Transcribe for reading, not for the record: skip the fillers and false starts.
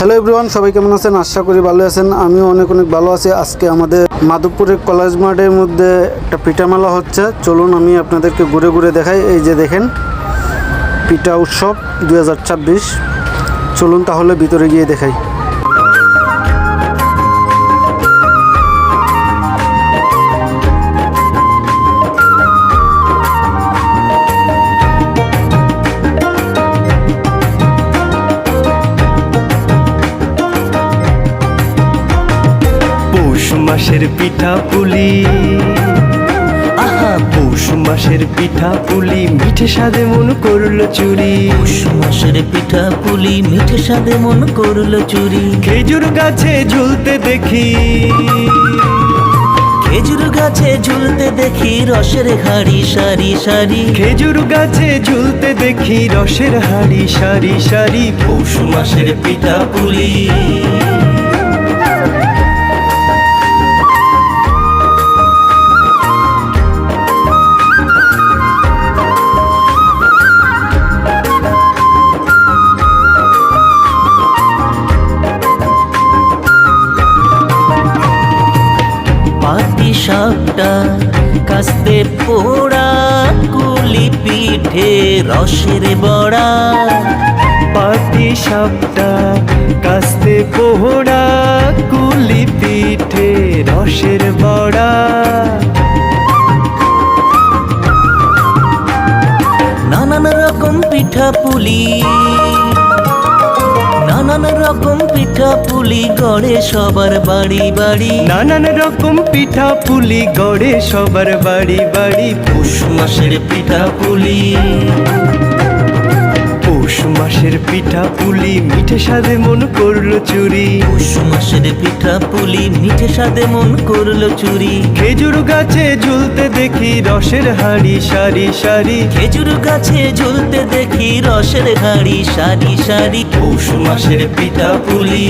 Hello everyone, সবাই কেমন আছেন? আশা করি ভালো আছেন। আমিও অনেক ভালো আছি। আজকে আমাদের মাধবপুরের কলেজ মাঠের মধ্যে একটা পিঠা মেলা হচ্ছে। চলুন আমি আপনাদেরকে ঘুরে ঘুরে দেখাই। এই যে দেখেন, পিঠা উৎসব 2026। চলুন তাহলে ভিতরে গিয়ে দেখাই। পৌষ মাসের পিঠা পুলি, আহা পৌষ মাসের পিঠা পুলি, মিঠে স্বাদে মন করল চুরি। পৌষ মাসের পিঠা পুলি, মিঠে স্বাদে মন করল চুরি। খেজুর গাছে ঝুলতে দেখি, খেজুর গাছে ঝুলতে দেখি রসের হাড়ি সারি সারি। খেজুর গাছে ঝুলতে দেখি রসের হাড়ি সারি সারি। পৌষ মাসের পিঠা পুলি, পাটি সাপটা কাস্তে পোড়া, কুলি পিঠে রসের বড়া। পাটি সাপটা কাস্তে পোহড়া, কুলি পিঠে রসের বড়া। নানান রকম পিঠা পুলি, নানান রকম পিঠা পুলি গড়ে সবার বাড়ি বাড়ি। নানান রকম পিঠা পুলি গড়ে সবার বাড়ি বাড়ি। পৌষ মাসের পিঠা পুলি, পৌষ মাসের পিঠা পুলি, মিঠে স্বাদে মন করল চুরি। পৌষ মাসের পিঠা পুলি, মিঠে স্বাদে মন করল চুরি। খেজুর গাছে ঝুলতে দেখি রসের হাড়ি সারি সারি। খেজুর গাছে ঝুলতে দেখি রসের হাড়ি সারি সারি। পৌষ মাসের পিঠা পুলি।